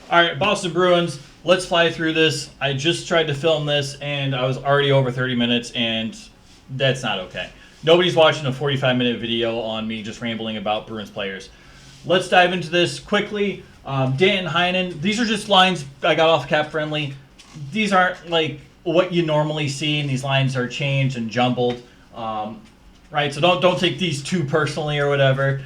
All right, Boston Bruins. Let's fly through this. I just tried to film this, and I was already over 30 minutes, and that's not okay. Nobody's watching a 45-minute video on me just rambling about Bruins players. Let's dive into this quickly. Dan Heinen. These are just lines I got off Cap Friendly. These aren't like what you normally see, and these lines are changed and jumbled. Right, so don't take these too personally or whatever.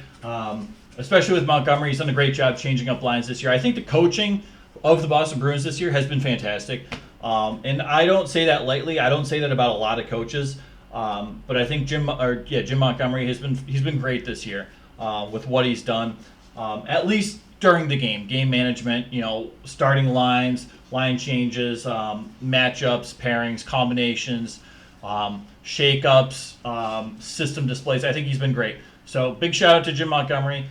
Especially with Montgomery, he's done a great job changing up lines this year. I think the coaching of the Boston Bruins this year has been fantastic, and I don't say that lightly. I don't say that about a lot of coaches, but I think Jim Montgomery he's been great this year with what he's done, at least during the game management. Starting lines, line changes, matchups, pairings, combinations, shakeups, system displays. I think he's been great. So big shout out to Jim Montgomery.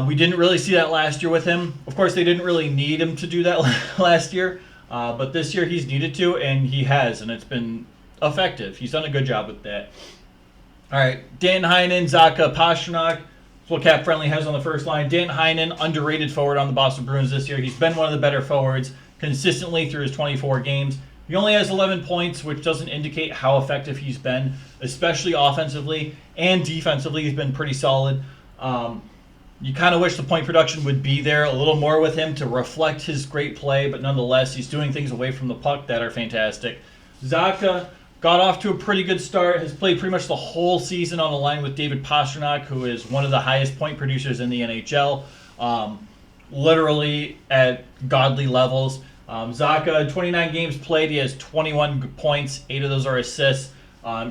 We didn't really see that last year with him. Of course, they didn't really need him to do that last year, but this year he's needed to, and he has, and it's been effective. He's done a good job with that. All right, Dan Heinen, Zacha, Pastrnak. That's what Cap Friendly has on the first line. Dan Heinen, underrated forward on the Boston Bruins this year. He's been one of the better forwards consistently through his 24 games. He only has 11 points, which doesn't indicate how effective he's been, especially offensively and defensively. He's been pretty solid. You kind of wish the point production would be there a little more with him to reflect his great play, but nonetheless, he's doing things away from the puck that are fantastic. Zacha got off to a pretty good start, has played pretty much the whole season on the line with David Pastrnak, who is one of the highest point producers in the NHL, literally at godly levels. Zacha, 29 games played, he has 21 points, 8 of those are assists.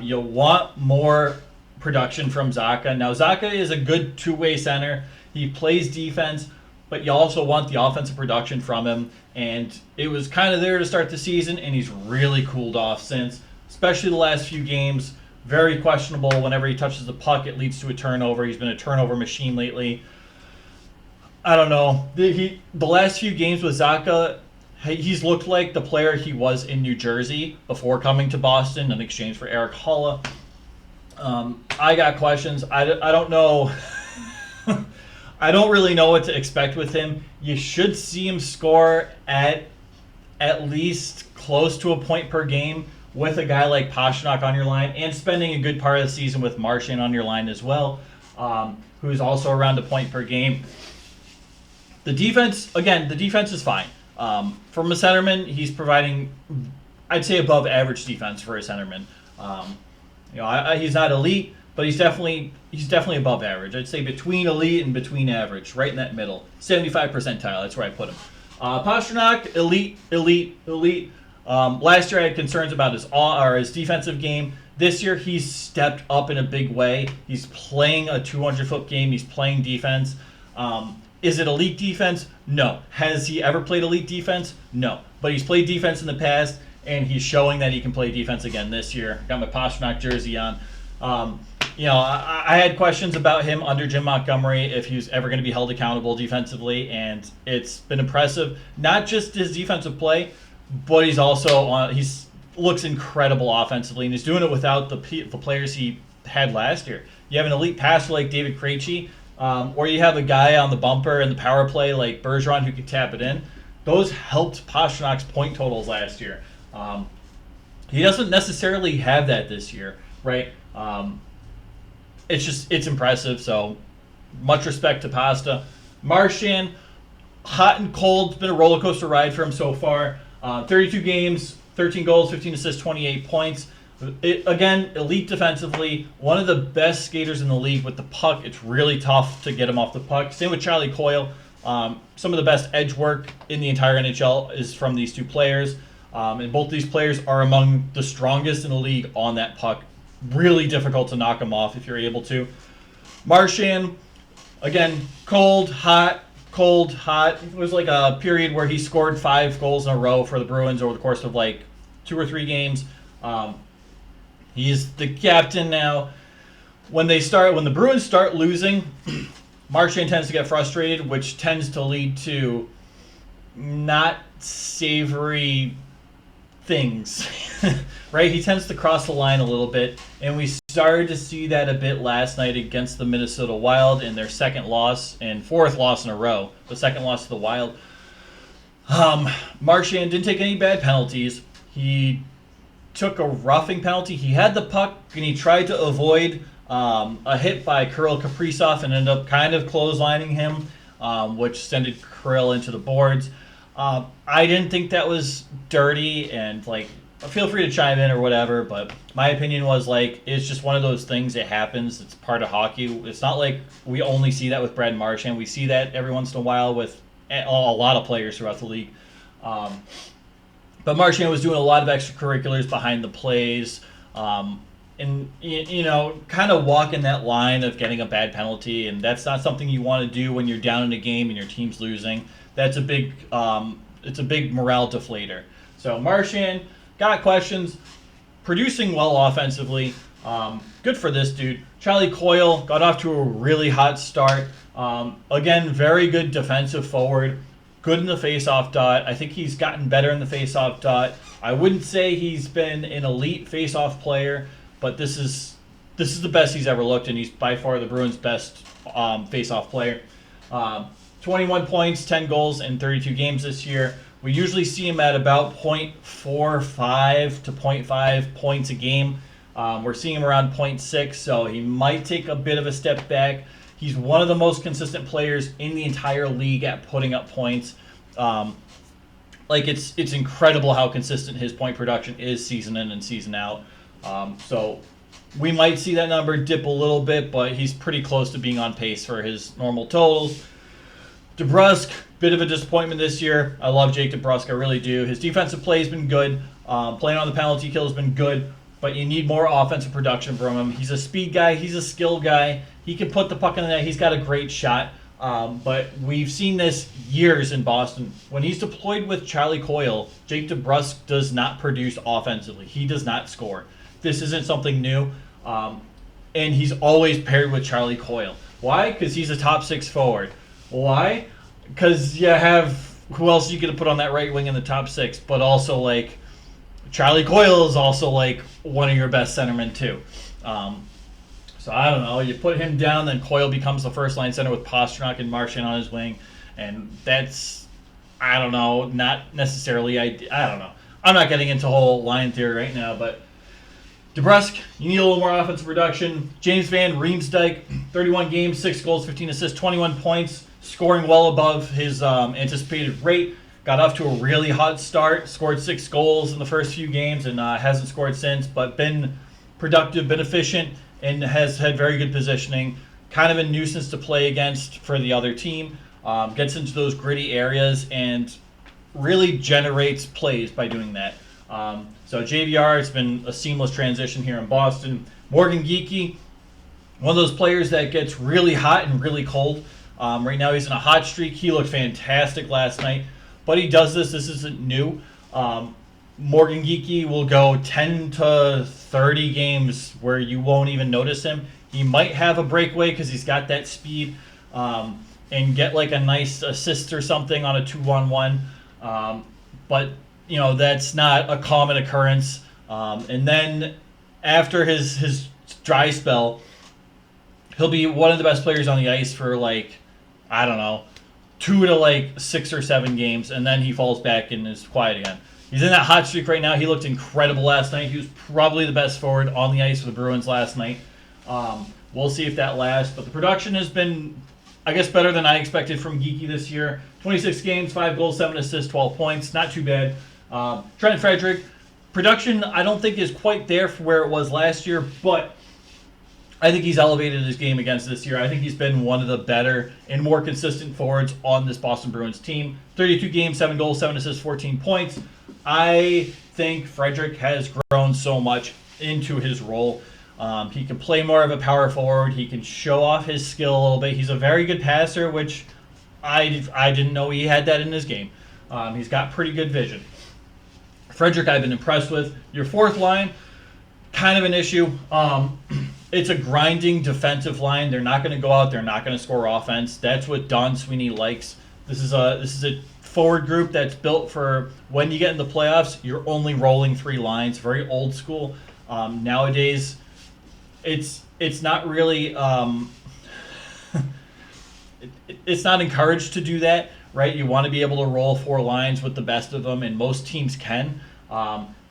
You'll want more production from Zacha. Now, Zacha is a good two-way center. He plays defense, but you also want the offensive production from him. And it was kind of there to start the season, and he's really cooled off since, especially the last few games. Very questionable. Whenever he touches the puck, it leads to a turnover. He's been a turnover machine lately. I don't know. The last few games with Zacha, he's looked like the player he was in New Jersey before coming to Boston in exchange for Eric Haula. I got questions. I don't know. I don't really know what to expect with him. You should see him score at least close to a point per game with a guy like Pastrnak on your line, and spending a good part of the season with Marchand on your line as well, who's also around a point per game. The defense is fine. From a centerman, he's providing, I'd say, above average defense for a centerman. He's not elite, but he's definitely above average. I'd say between elite and between average, right in that middle, 75 percentile. That's where I put him. Pastrnak, elite. Last year I had concerns about his defensive game. This year he's stepped up in a big way. He's playing a 200-foot game. He's playing defense. Is it elite defense? No. Has he ever played elite defense? No. But he's played defense in the past, and he's showing that he can play defense again this year. Got my Pastrnak jersey on. I had questions about him under Jim Montgomery if he was ever going to be held accountable defensively, and it's been impressive. Not just his defensive play, but he's also looks incredible offensively, and he's doing it without the players he had last year. You have an elite passer like David Krejci, or you have a guy on the bumper and the power play like Bergeron who can tap it in. Those helped Pasternak's point totals last year. He doesn't necessarily have that this year, right? It's impressive. So much respect to Pasta. Marchand, hot and cold. It's been a roller coaster ride for him so far. 32 games, 13 goals, 15 assists, 28 points. Again, elite defensively, one of the best skaters in the league with the puck. It's really tough to get him off the puck. Same with Charlie Coyle. Some of the best edge work in the entire NHL is from these two players. And both these players are among the strongest in the league on that puck. Really difficult to knock them off if you're able to. Marchand, again, cold, hot. It was like a period where he scored 5 goals in a row for the Bruins over the course of like 2 or 3 games. He's the captain now. When the Bruins start losing, Marchand tends to get frustrated, which tends to lead to not savory things, right? He tends to cross the line a little bit, and we started to see that a bit last night against the Minnesota Wild in their second loss and fourth loss in a row, the second loss to the Wild. Marchand didn't take any bad penalties. He took a roughing penalty. He had the puck and he tried to avoid a hit by Kirill Kaprizov and ended up kind of clotheslining him, which sent Kirill into the boards. I didn't think that was dirty, and like, feel free to chime in or whatever, but my opinion was like, it's just one of those things that happens. It's part of hockey. It's not like we only see that with Brad Marchand. We see that every once in a while with a lot of players throughout the league. But Marchand was doing a lot of extracurriculars behind the plays, and kind of walking that line of getting a bad penalty, and that's not something you want to do when you're down in a game and your team's losing. That's a big, it's a big morale deflator. So Marchand got questions, producing well offensively. Good for this dude. Charlie Coyle got off to a really hot start. Again, very good defensive forward. Good in the face-off dot. I think he's gotten better in the face-off dot. I wouldn't say he's been an elite face-off player, but this is the best he's ever looked, and he's by far the Bruins' best face-off player. 21 points, 10 goals in 32 games this year. We usually see him at about 0.45 to 0.5 points a game. We're seeing him around 0.6, so he might take a bit of a step back. He's one of the most consistent players in the entire league at putting up points. It's incredible how consistent his point production is season in and season out. So we might see that number dip a little bit, but he's pretty close to being on pace for his normal totals. DeBrusk, bit of a disappointment this year. I love Jake DeBrusk, I really do. His defensive play has been good. Playing on the penalty kill has been good, but you need more offensive production from him. He's a speed guy. He's a skill guy. He can put the puck in the net. He's got a great shot. But we've seen this years in Boston. When he's deployed with Charlie Coyle, Jake DeBrusk does not produce offensively. He does not score. This isn't something new. And he's always paired with Charlie Coyle. Why? Because he's a top six forward. Why? Because you have, who else are you going to put on that right wing in the top six? But also, like, Charlie Coyle is also, like, one of your best centermen, too. So I don't know. You put him down, then Coyle becomes the first line center with Pastrnak and Marchand on his wing. And that's, I don't know, not necessarily, I don't know. I'm not getting into whole line theory right now, but DeBrusk, you need a little more offensive production. James Van Riemsdyk, 31 games, 6 goals, 15 assists, 21 points, scoring well above his anticipated rate. Got off to a really hot start, scored 6 goals in the first few games, and hasn't scored since, but been productive, been efficient, and has had very good positioning. Kind of a nuisance to play against for the other team. Gets into those gritty areas and really generates plays by doing that. So JVR, it's been a seamless transition here in Boston. Morgan Geekie, one of those players that gets really hot and really cold. Right now he's in a hot streak. He looked fantastic last night. But he does this. This isn't new. Morgan Geekie will go 10 to 30 games where you won't even notice him. He might have a breakaway because he's got that speed and get like a nice assist or something on a 2-on-1. But, that's not a common occurrence. And then after his dry spell, he'll be one of the best players on the ice for 2 to 6 or 7 games, and then he falls back and is quiet again. He's in that hot streak right now. He looked incredible last night. He was probably the best forward on the ice for the Bruins last night. We'll see if that lasts. But the production has been, I guess, better than I expected from Geekie this year. 26 games, 5 goals, 7 assists, 12 points. Not too bad. Trent Frederick, production I don't think is quite there for where it was last year, but I think he's elevated his game against this year. I think he's been one of the better and more consistent forwards on this Boston Bruins team. 32 games, 7 goals, 7 assists, 14 points. I think Frederick has grown so much into his role. He can play more of a power forward. He can show off his skill a little bit. He's a very good passer, which I didn't know he had that in his game. He's got pretty good vision. Frederick I've been impressed with. Your fourth line, kind of an issue. It's a grinding defensive line. They're not going to go out. They're not going to score offense. That's what Don Sweeney likes. This is a forward group that's built for when you get in the playoffs, you're only rolling 3 lines. Very old school. Nowadays, it's not really it's not encouraged to do that. right? You want to be able to roll 4 lines with the best of them, and most teams can.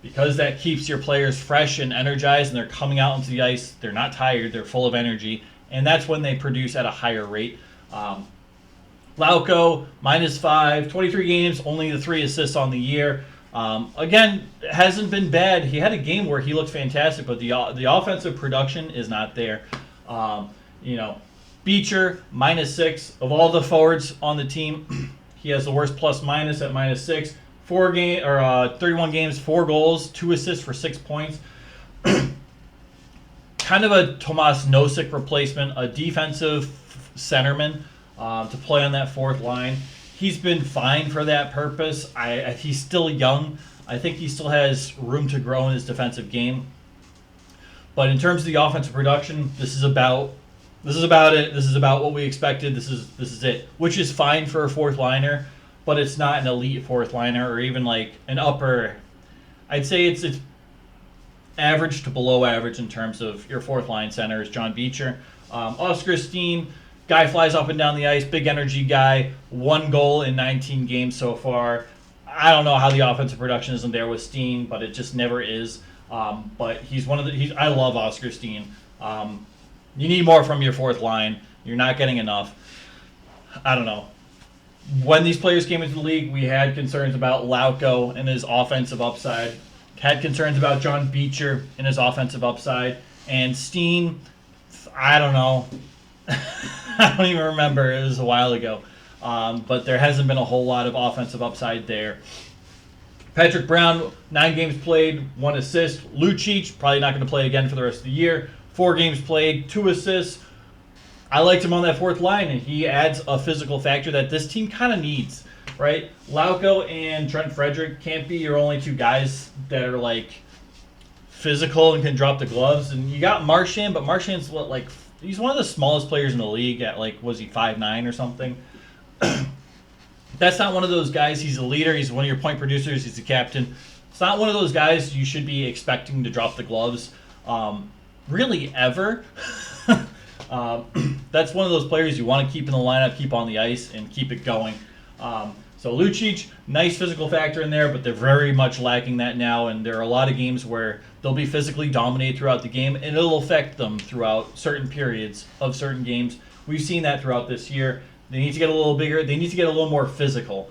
Because that keeps your players fresh and energized, and they're coming out into the ice. They're not tired. They're full of energy, and that's when they produce at a higher rate. Lauko, -5, 23 games, only the 3 assists on the year. Again, hasn't been bad. He had a game where he looked fantastic, but the offensive production is not there. Beecher, -6. Of all the forwards on the team, he has the worst plus-minus at -6. 31 games, 4 goals, 2 assists for 6 points. Kind of a Tomas Nosek replacement, a defensive centerman to play on that 4th line. He's been fine for that purpose. He's still young. I think he still has room to grow in his defensive game. But in terms of the offensive production, this is about it. This is about what we expected. This is it, which is fine for a 4th liner, but it's not an elite 4th liner or even like an upper. I'd say it's average to below average in terms of your 4th line center is John Beecher. Oscar Steen, guy flies up and down the ice, big energy guy, 1 goal in 19 games so far. I don't know how the offensive production isn't there with Steen, but it just never is. But he's I love Oscar Steen. You need more from your 4th line. You're not getting enough. I don't know. When these players came into the league, we had concerns about Lauko and his offensive upside. Had concerns about John Beecher and his offensive upside. And Steen, I don't know. I don't even remember. It was a while ago. But there hasn't been a whole lot of offensive upside there. Patrick Brown, 9 games played, 1 assist. Lucic, probably not going to play again for the rest of the year. 4 games played, 2 assists. I liked him on that 4th line, and he adds a physical factor that this team kind of needs, right? Lauko and Trent Frederick can't be your only 2 guys that are, like, physical and can drop the gloves. And you got Marchand, but Marchand's, he's one of the smallest players in the league at, was he 5'9" or something? That's not one of those guys. He's a leader. He's one of your point producers. He's the captain. It's not one of those guys you should be expecting to drop the gloves. Really ever. That's one of those players you want to keep in the lineup, keep on the ice, and keep it going. So Lucic, nice physical factor in there, but they're very much lacking that now, and there are a lot of games where they'll be physically dominated throughout the game, and it'll affect them throughout certain periods of certain games. We've seen that throughout this year. They need to get a little bigger. They need to get a little more physical.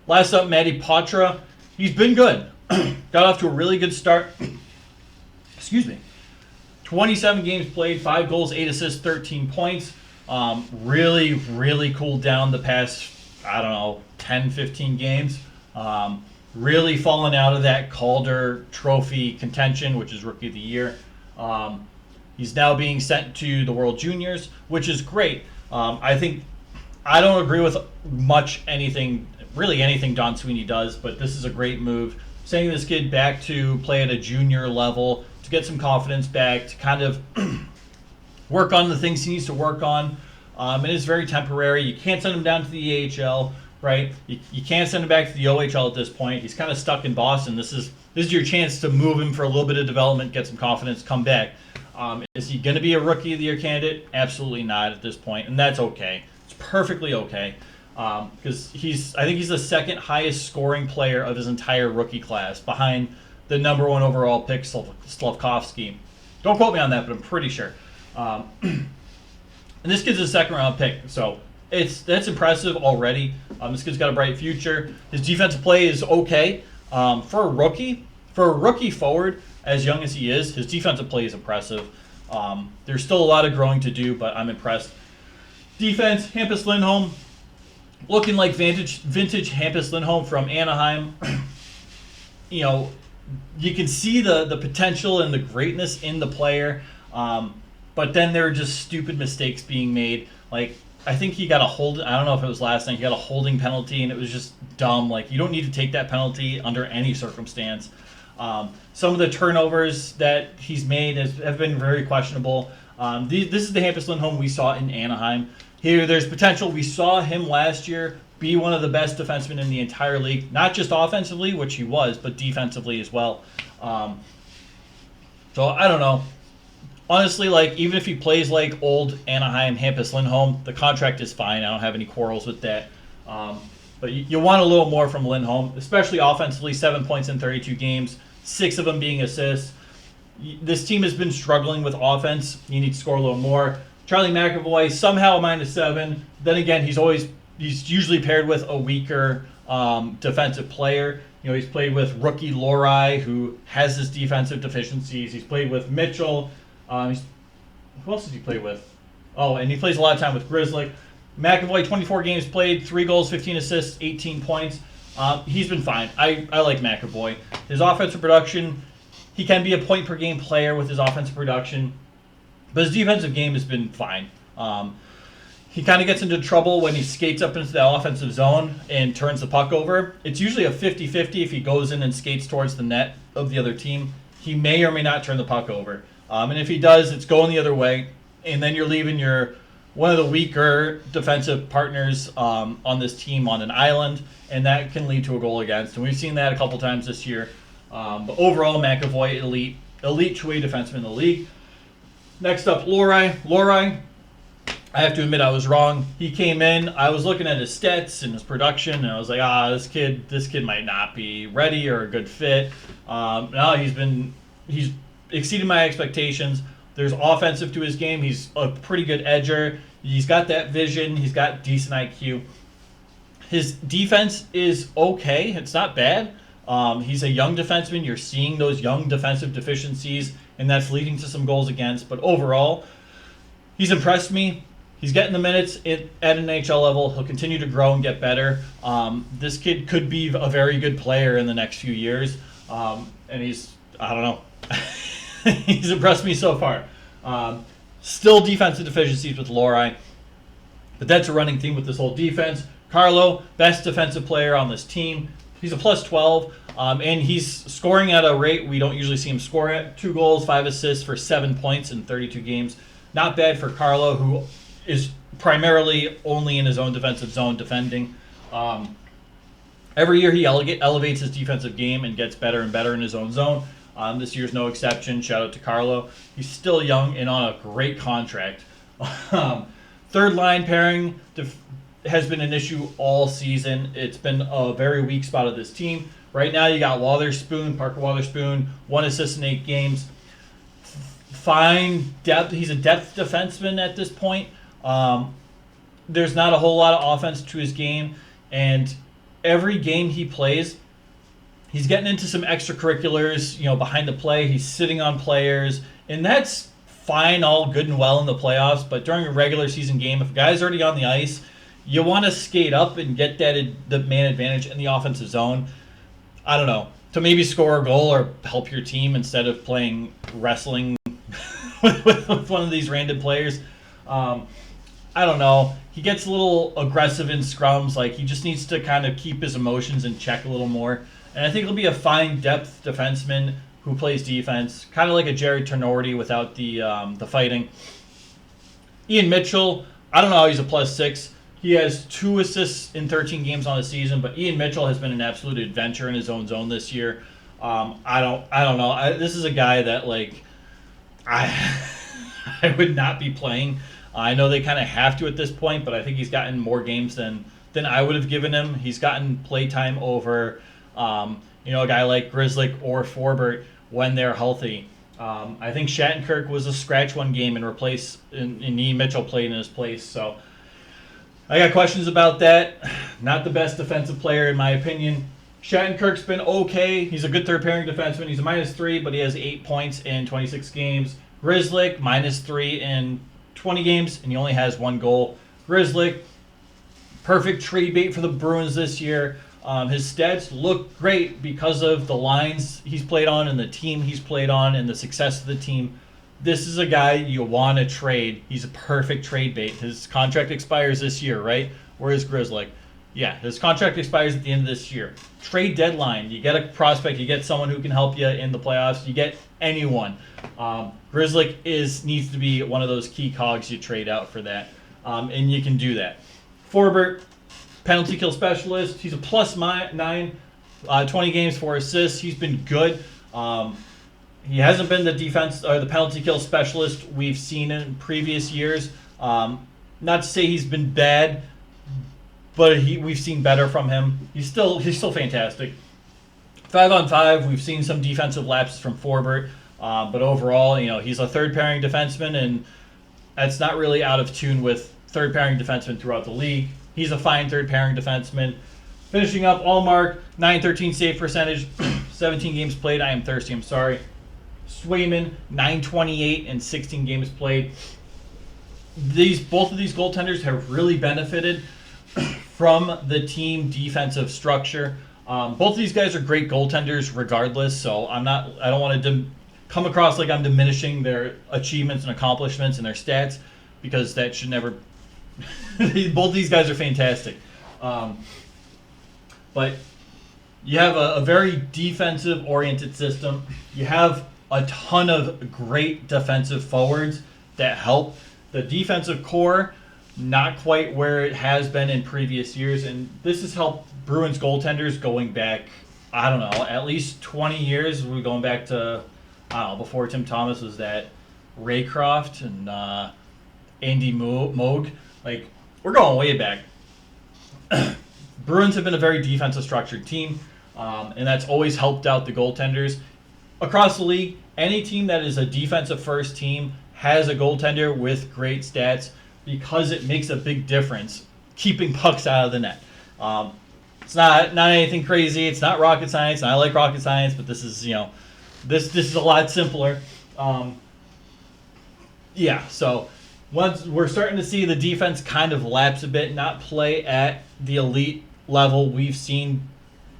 Last up, Matty Poitras. He's been good. Got off to a really good start. Excuse me. 27 games played, 5 goals, 8 assists, 13 points. Really, really cooled down the past, 10, 15 games. Really fallen out of that Calder Trophy contention, which is Rookie of the Year. He's now being sent to the World Juniors, which is great. I don't agree with anything Don Sweeney does, but this is a great move. Sending this kid back to play at a junior level, to get some confidence back, to kind of work on the things he needs to work on. It is very temporary. You can't send him down to the AHL, right? You can't send him back to the OHL at this point. He's kind of stuck in Boston. This is your chance to move him for a little bit of development, get some confidence, come back. Is he going to be a Rookie of the Year candidate? Absolutely not at this point, and that's okay. It's perfectly okay. Because I think he's the 2nd highest scoring player of his entire rookie class, behind the number 1 overall pick, Slavkovsky. Don't quote me on that, but I'm pretty sure. And this kid's a 2nd round pick, so that's impressive already. This kid's got a bright future. His defensive play is okay. For a rookie forward, as young as he is, his defensive play is impressive. There's still a lot of growing to do, but I'm impressed. Defense, Hampus Lindholm. Looking like vintage Hampus Lindholm from Anaheim. You can see the potential and the greatness in the player, but then there are just stupid mistakes being made. I think he got a hold. I don't know if it was last night. He got a holding penalty, and it was just dumb. You don't need to take that penalty under any circumstance. Some of the turnovers that he's made have been very questionable. This is the Hampus Lindholm we saw in Anaheim. Here, there's potential. We saw him last year be one of the best defensemen in the entire league, not just offensively, which he was, but defensively as well. So I don't know. honestly, like, even if he plays like old Anaheim, Hampus Lindholm, the contract is fine. I don't have any quarrels with that. But you want a little more from Lindholm, especially offensively. 7 points in 32 games, 6 of them being assists. This team has been struggling with offense. You need to score a little more. Charlie McAvoy, somehow a -7. Then again, he's usually paired with a weaker defensive player. He's played with rookie Lohrei, who has his defensive deficiencies. He's played with Mitchell. Who else does he play with? Oh, and he plays a lot of time with Grizzly. McAvoy, 24 games played, 3 goals, 15 assists, 18 points. He's been fine. I like McAvoy. His offensive production, he can be a point-per-game player with his offensive production, but his defensive game has been fine. He kind of gets into trouble when he skates up into the offensive zone and turns the puck over. It's usually a 50-50 if he goes in and skates towards the net of the other team. He may or may not turn the puck over. And if he does, it's going the other way. And then you're leaving one of the weaker defensive partners on this team on an island, and that can lead to a goal against. And we've seen that a couple times this year. But overall, McAvoy, elite two-way defenseman in the league. Next up, Lohrei, I have to admit I was wrong. He came in, I was looking at his stats and his production, and I was like, this kid might not be ready or a good fit. Now he's exceeded my expectations. There's offensive to his game. He's a pretty good edger. He's got that vision. He's got decent IQ. His defense is okay. It's not bad. He's a young defenseman. You're seeing those young defensive deficiencies, and that's leading to some goals against. But overall, he's impressed me. He's getting the minutes at an NHL level. He'll continue to grow and get better. This kid could be a very good player in the next few years. And I don't know. He's impressed me so far. Still defensive deficiencies with Lohrei, but that's a running theme with this whole defense. Carlo, best defensive player on this team. He's a +12, and he's scoring at a rate we don't usually see him score at. 2 goals, 5 assists for 7 points in 32 games. Not bad for Carlo, who is primarily only in his own defensive zone defending. Every year he elevates his defensive game and gets better and better in his own zone. This year's no exception. Shout out to Carlo. He's still young and on a great contract. Third line pairing has been an issue all season. It's been a very weak spot of this team. Right now you got Parker Wotherspoon, 1 assist in 8 games. Fine depth. He's a depth defenseman at this point. There's not a whole lot of offense to his game, and every game he plays, he's getting into some extracurriculars, behind the play. He's sitting on players, and that's fine, all good and well in the playoffs. But during a regular season game, if a guy's already on the ice, you want to skate up and get the man advantage in the offensive zone. I don't know, to maybe score a goal or help your team instead of playing wrestling with one of these random players. I don't know. He gets a little aggressive in scrums. Like, he just needs to kind of keep his emotions in check a little more. And I think he'll be a fine depth defenseman who plays defense, kind of like a Jerry Tenorti without the fighting. Ian Mitchell, I don't know how he's a +6. He has 2 assists in 13 games on the season, but Ian Mitchell has been an absolute adventure in his own zone this year. I don't know. This is a guy that, like, I would not be playing. I know they kind of have to at this point, but I think he's gotten more games than I would have given him. He's gotten play time over a guy like Grizzly or Forbert when they're healthy. I think Shattenkirk was a scratch one game and Ian Mitchell played in his place. So I got questions about that. Not the best defensive player in my opinion. Shattenkirk's been okay. He's a good third pairing defenseman. He's a -3, but he has 8 points in 26 games. Grizzly, -3 in 20 games, and he only has 1 goal. Grizzly, perfect trade bait for the Bruins this year. His stats look great because of the lines he's played on and the team he's played on and the success of the team. This is a guy you want to trade. He's a perfect trade bait. His contract expires this year, right? Whereas Grizzly, yeah, his contract expires at the end of this year. Trade deadline, you get a prospect, you get someone who can help you in the playoffs, you get anyone. Grizzly needs to be one of those key cogs you trade out for that, and you can do that. Forbert, penalty kill specialist. He's a +9, 20 games, 4 assists. He's been good. He hasn't been the defense or the penalty kill specialist we've seen in previous years. Not to say he's been bad, but we've seen better from him. He's still fantastic. 5-on-5, we've seen some defensive lapses from Forbert, but overall, he's a third pairing defenseman, and that's not really out of tune with third pairing defensemen throughout the league. He's a fine third pairing defenseman. Finishing up, Allmark, 913 save percentage, 17 games played. I am thirsty, I'm sorry. Swayman, 928 and 16 games played. Both of these goaltenders have really benefited from the team defensive structure. Both of these guys are great goaltenders regardless, so I don't want to come across like I'm diminishing their achievements and accomplishments and their stats, because that should never... Both of these guys are fantastic. But you have a very defensive-oriented system. You have a ton of great defensive forwards that help. The defensive core, not quite where it has been in previous years, and this has helped Bruins goaltenders going back, I don't know, at least 20 years. We're going back to, I don't know, before Tim Thomas was that Raycroft and Andy Moog. Like, we're going way back. Bruins have been a very defensive structured team, and that's always helped out the goaltenders. Across the league, any team that is a defensive first team has a goaltender with great stats, because it makes a big difference keeping pucks out of the net. It's not anything crazy. It's not rocket science. And I like rocket science, but this is this is a lot simpler. So once we're starting to see the defense kind of lapse a bit, not play at the elite level we've seen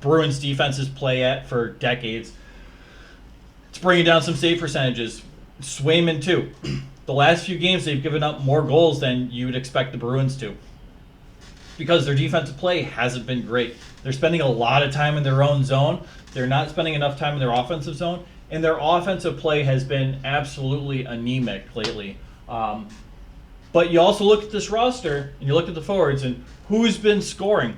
Bruins defenses play at for decades. It's bringing down some save percentages. Swayman too. The last few games they've given up more goals than you would expect the Bruins to, because their defensive play hasn't been great. They're spending a lot of time in their own zone. They're not spending enough time in their offensive zone, and their offensive play has been absolutely anemic lately. But you also look at this roster, and you look at the forwards, and who's been scoring?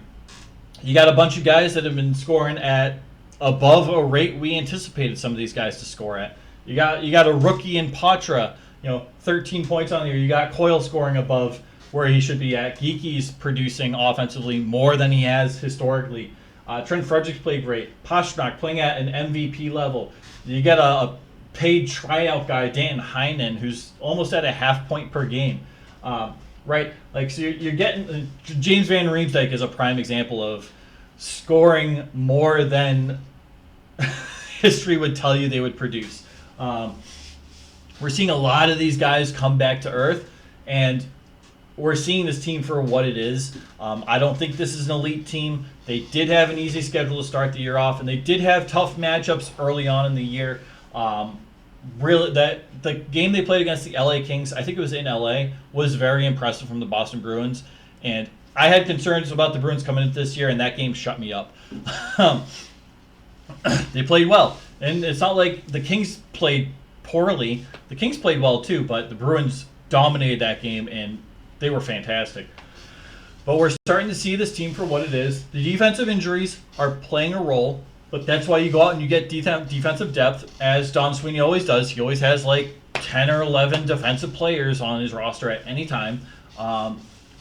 You got a bunch of guys that have been scoring at above a rate we anticipated some of these guys to score at. You got a rookie in Patra, 13 points on the year. You got Coyle scoring above where he should be at. Geeky's producing offensively more than he has historically. Trent Fredericks played great. Pastrnak playing at an MVP level. You got a paid tryout guy, Dan Heinen, who's almost at a half point per game. Right? Like, so you're getting... James Van Riemsdyk is a prime example of scoring more than history would tell you they would produce. We're seeing a lot of these guys come back to earth, and we're seeing this team for what it is. I don't think this is an elite team. They did have an easy schedule to start the year off, and they did have tough matchups early on in the year. Really, the game they played against the LA Kings, I think it was in LA, was very impressive from the Boston Bruins, and I had concerns about the Bruins coming into this year, and that game shut me up. They played well, and it's not like the Kings played poorly. The Kings played well too, but the Bruins dominated that game, and they were fantastic. But we're starting to see this team for what it is. The defensive injuries are playing a role, but that's why you go out and you get defensive depth, as Don Sweeney always does. He always has like 10 or 11 defensive players on his roster at any time.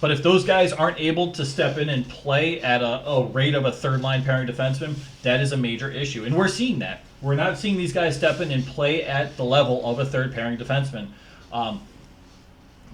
But if those guys aren't able to step in and play at a rate of a third-line pairing defenseman, that is a major issue. And we're seeing that. We're not seeing these guys step in and play at the level of a third-pairing defenseman.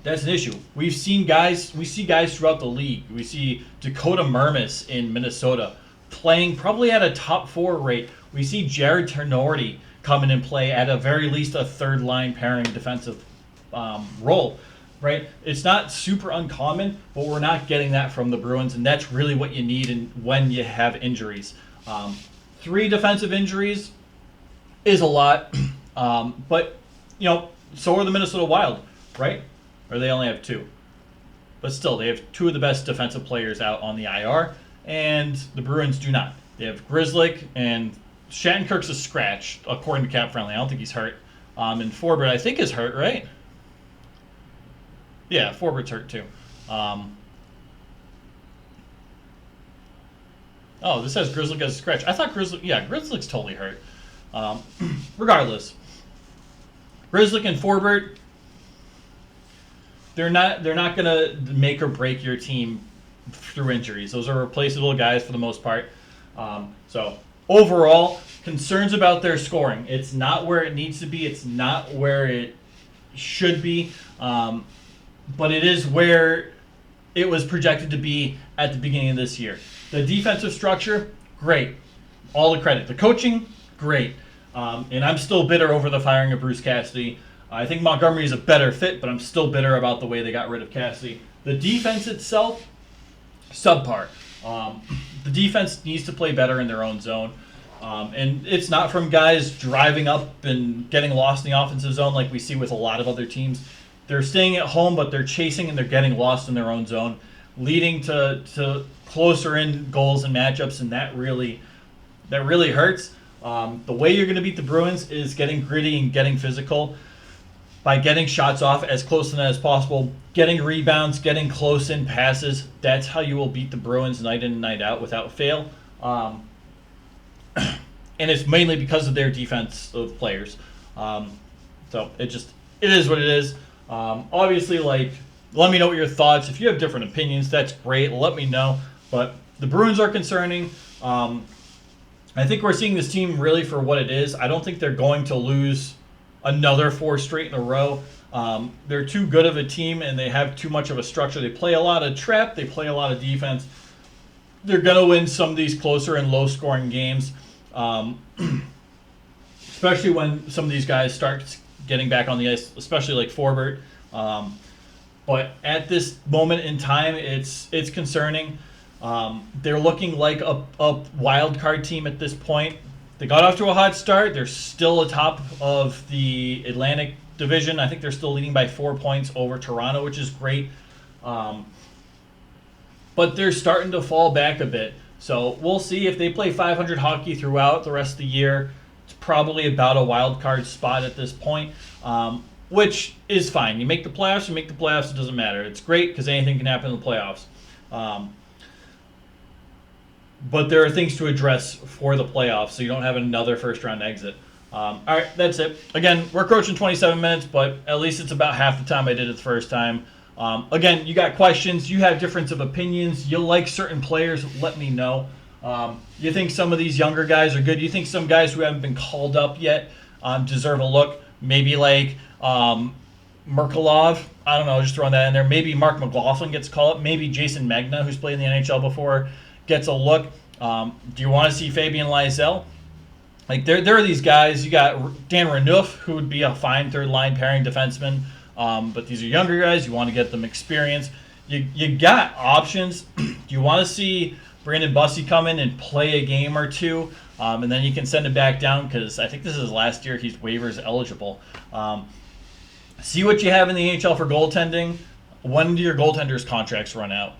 That's an issue. We see guys throughout the league. We see Dakota Mermis in Minnesota playing probably at a top 4 rate. We see Jared Tenorti come in and play at a very least a third-line pairing defensive role. Right? It's not super uncommon, but we're not getting that from the Bruins, and that's really what you need when you have injuries. 3 defensive injuries is a lot, but so are the Minnesota Wild, right? Or they only have 2. But still, they have 2 of the best defensive players out on the IR, and the Bruins do not. They have Grzelcyk, and Shattenkirk's a scratch, according to Cap Friendly. I don't think he's hurt. And Forbert, I think, is hurt, right? Yeah, Forbert's hurt too. This says Grzelcyk as a scratch. I thought Grzelcyk's totally hurt. Regardless, Ryslick and Forbert, they're not going to make or break your team through injuries. Those are replaceable guys for the most part. So overall, concerns about their scoring. It's not where it needs to be. It's not where it should be. But it is where it was projected to be at the beginning of this year. The defensive structure, great. All the credit. The coaching, great. And I'm still bitter over the firing of Bruce Cassidy. I think Montgomery is a better fit, but I'm still bitter about the way they got rid of Cassidy. The defense itself, subpar. The defense needs to play better in their own zone. And it's not from guys driving up and getting lost in the offensive zone like we see with a lot of other teams. They're staying at home, but they're chasing and they're getting lost in their own zone, leading to closer in goals and matchups, and that really hurts. The way you're going to beat the Bruins is getting gritty and getting physical by getting shots off as close to net as possible, getting rebounds, getting close in passes. That's how you will beat the Bruins night in and night out without fail. And it's mainly because of their defensive players. So it is what it is. Obviously, let me know what your thoughts. If you have different opinions, that's great. Let me know. But the Bruins are concerning. I think we're seeing this team really for what it is. I don't think they're going to lose another 4 straight in a row. They're too good of a team, and they have too much of a structure. They play a lot of trap. They play a lot of defense. They're going to win some of these closer and low-scoring games, especially when some of these guys start getting back on the ice, especially like Forbert. But at this moment in time, it's concerning. They're looking like a wild card team at this point. They got off to a hot start. They're still atop of the Atlantic Division. I think they're still leading by 4 points over Toronto, which is great. But they're starting to fall back a bit. So we'll see if they play 500 hockey throughout the rest of the year. It's probably about a wild card spot at this point, which is fine. You make the playoffs, it doesn't matter. It's great because anything can happen in the playoffs. But there are things to address for the playoffs, so you don't have another first-round exit. All right, that's it. Again, we're approaching 27 minutes, but at least it's about half the time I did it the first time. Again, you got questions. You have difference of opinions. You like certain players, let me know. You think some of these younger guys are good. You think some guys who haven't been called up yet deserve a look. Maybe like Merkulov. I don't know, just throwing that in there. Maybe Mark McLaughlin gets called up. Maybe Jason Magna, who's played in the NHL before, gets a look. Do you want to see Fabian Lysell? Like there are these guys. You got Dan Renouf, who would be a fine third line pairing defenseman. But these are younger guys. You want to get them experience. You got options. Do you want to see Brandon Bussey come in and play a game or two, and then you can send it back down because I think this is his last year. He's waivers eligible. See what you have in the NHL for goaltending. When do your goaltenders' contracts run out?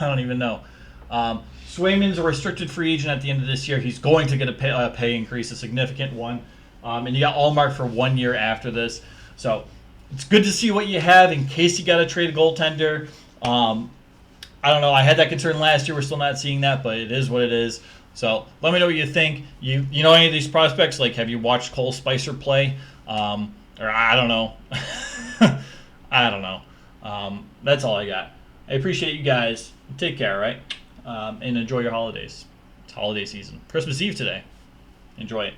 I don't even know. Swayman's a restricted free agent at the end of this year. He's going to get a pay increase, a significant one. And you got Allmark for 1 year after this. So it's good to see what you have in case you got to trade a goaltender. I don't know. I had that concern last year. We're still not seeing that, but it is what it is. So let me know what you think. You know any of these prospects? Like, have you watched Cole Spicer play? Or I don't know. I don't know. That's all I got. I appreciate you guys. Take care, right? And enjoy your holidays. It's holiday season. Christmas Eve today. Enjoy it.